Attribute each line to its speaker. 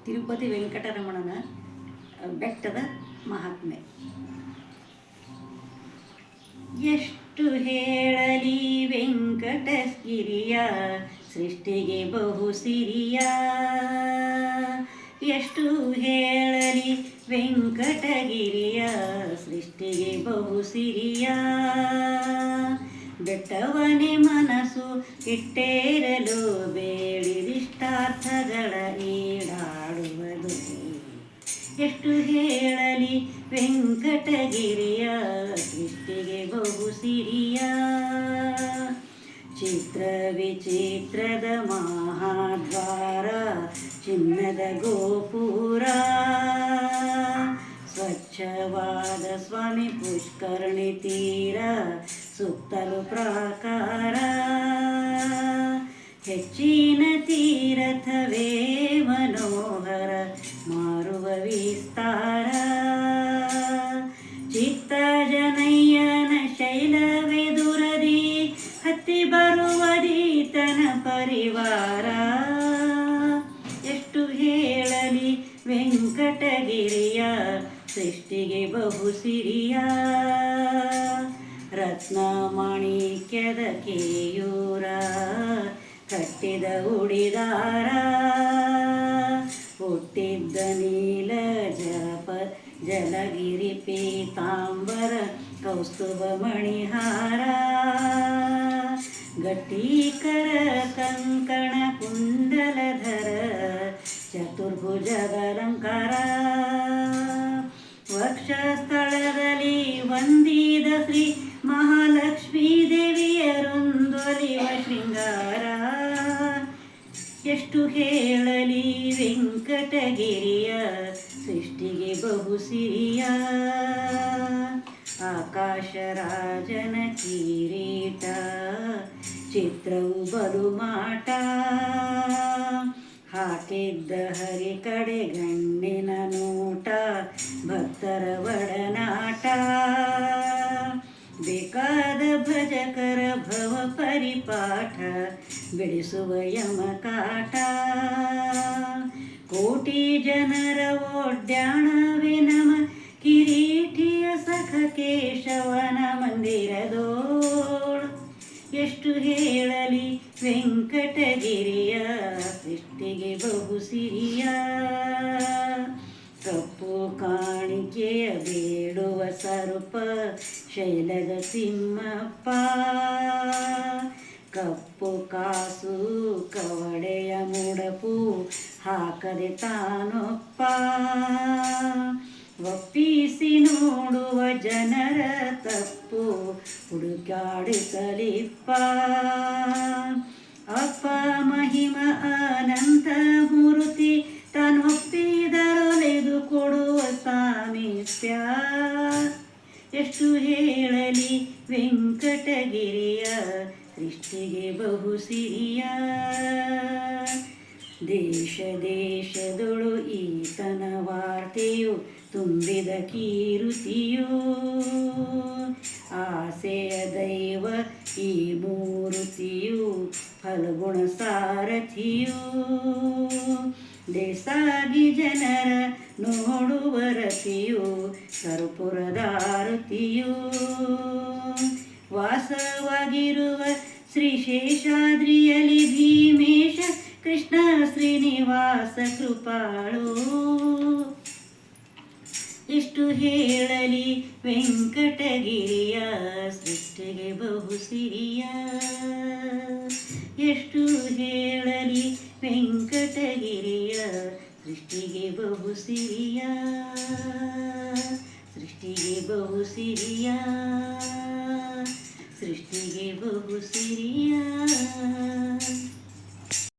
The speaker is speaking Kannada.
Speaker 1: ತಿರುಪತಿ ವೆಂಕಟರಮಣನ ಬೆಟ್ಟದ ಮಹಾತ್ಮೆ. ಎಷ್ಟು ಹೇಳಲಿ ವೆಂಕಟಗಿರಿಯ ಸೃಷ್ಟಿಗೆ ಬಹು ಸಿರಿಯ, ಎಷ್ಟು ಹೇಳಲಿ ವೆಂಕಟಗಿರಿಯ ಸೃಷ್ಟಿಗೆ ಬಹು ಸಿರಿಯ. ಬೆಟ್ಟವನೇ ಮನಸ್ಸು ಇಟ್ಟೇರಲು ಬೇಡಿದಿಷ್ಟಾರ್ಥಗಳ ಈಡಾಡುವುದು. ಎಷ್ಟು ಹೇಳಲಿ ವೆಂಕಟಗಿರಿಯ ಸೃಷ್ಟಿಗೆ ಬಹು ಸಿರಿಯ. ಚಿತ್ರ ವಿಚಿತ್ರದ ಮಹಾದ್ವಾರ, ಚಿನ್ನದ ಗೋಪುರ, ಸ್ವಚ್ಛವಾದ ಸ್ವಾಮಿ ಪುಷ್ಕರಣಿ ತೀರ, ಸುತ್ತಲೂ ಪ್ರಾಕಾರ. ಹೆಚ್ಚಿನ ತೀರಥವೇ ಮನೋಹರ, ಮಾರುವ ವಿಸ್ತಾರ. ಚಿತ್ತ ಜನಯ್ಯನ ಶೈಲವೆದುರದಿ ಹತ್ತಿ ಬರುವದೀತನ ಪರಿವಾರ. ಎಷ್ಟು ಹೇಳಲಿ ವೆಂಕಟಗಿರಿಯ ಸೃಷ್ಟಿಗೆ ಬಹು ಸಿರಿಯ. ರತ್ನ ಮಾಣಿಕ್ಯದ ಕೇಯೂರ, ಕಟ್ಟಿದ ಉಡಿದಾರ, ಹುಟ್ಟಿದ್ದ ನೀಲ ಜಲಗಿರಿ ಪೀತಾಂಬರ, ಕೌಸ್ತುಭ ಮಣಿಹಾರ. ಗಟ್ಟೀಕರ ಕಂಕಣ ಕುಂಡಲಧರ, ಚತುರ್ಭುಜದಲಂಕಾರ. ವಕ್ಷಸ್ಥಳದಲ್ಲಿ ವಂದಿದ ಶ್ರೀ ಮಹಾಲಕ್ಷ್ಮೀ ದೇವಿಯರೊಂದೊಲಿವ ಶೃಂಗಾರ. ಎಷ್ಟು ಹೇಳಲಿ ವೆಂಕಟಗಿರಿಯ ಸೃಷ್ಟಿಗೆ ಬಹು ಸಿರಿಯ. ಆಕಾಶರಾಜನ ಕಿರೀಟ, ಚಿತ್ರವು ಬಲು ಮಾಟ. ಹಾಕಿದ್ದ ಹರಿ ಕಡೆ ಗಣ್ಣಿನ ನೋಟ, ಭಕ್ತರ ಒಡನಾಟ. ಬೇಕಾದ ಭಜಕರ ಭವ ಪರಿಪಾಠ, ಬಿಡಿಸುವ ಯಮಕಾಟ. ಕೋಟಿ ಜನರ ಒಡ್ಯಾಣವೇ ನಮ ಕಿರೀಟಿಯ ಸಖ ಕೇಶವನ ಮಂದಿರದೋಳ್. ಎಷ್ಟು ಹೇಳಲಿ ವೆಂಕಟಗಿರಿಯ ಸೃಷ್ಟಿಗೆ ಬಹು ಸಿರಿಯ. ಕಪ್ಪು ಕಾಣಿಕೆಯ ಬೇಡುವ ಸರುಪ, ಶೈಲದ ತಿಮ್ಮಪ್ಪ. ಕಪ್ಪು ಕಾಸು ಕವಡೆಯ ಮುಡಪು, ಹಾಕದೆ ತಾನೊಪ್ಪ. ಒಪ್ಪಿಸಿ ನೋಡುವ ಜನರ ತಪ್ಪು, ಹುಡುಕಾಡಿಸಲಿಪ್ಪ. ಅಪ್ಪ ಮಹಿಮ ಅನಂತ ಮೂರ್ತಿ, ತಾನೊಪ್ಪಿದರೊಲೆದು ಕೊಡುವ ಸಾಮೀಪ್ಯ. ಎಷ್ಟು ಹೇಳಲಿ ವೆಂಕಟಗಿರಿಯ ಸೃಷ್ಟಿಗೆ ಬಹು ಸಿರಿಯ. ದೇಶ ದೇಶದೊಳು ಈತನ ವಾರ್ತೆಯು ತುಂಬಿದ ಕೀರುತಿಯು. ಆಸೆಯ ದೈವ ಈ ಮೂರುತಿಯು, ಫಲಗುಣ ಸಾರಥಿಯು. ದೇಸಾಗಿ ಜನರ ನೋಡುವ ರತಿಯು, ಕರ್ಪೂರದಾರತಿಯು. ವಾಸವಾಗಿರುವ ಶ್ರೀ ಶೇಷಾದ್ರಿಯಲಿ ಭೀಮೇಶ ಕೃಷ್ಣ ಶ್ರೀನಿವಾಸ ಕೃಪಾಳು. ಎಷ್ಟು ಹೇಳಲಿ ವೆಂಕಟಗಿರಿಯ ಸೃಷ್ಟಿಗೆ ಬಹು ಸಿರಿಯ. ಎಷ್ಟು ಹೇಳಲಿ ವೆಂಕಟಗಿರಿಯ ಸೃಷ್ಟಿಗೆ ಬಹು ಸಿರಿಯ. ಸೃಷ್ಟಿಗೆ ಬಹು ಸಿರಿಯ, ಸೃಷ್ಟಿಗೆ ಬಹು ಸಿರಿಯ.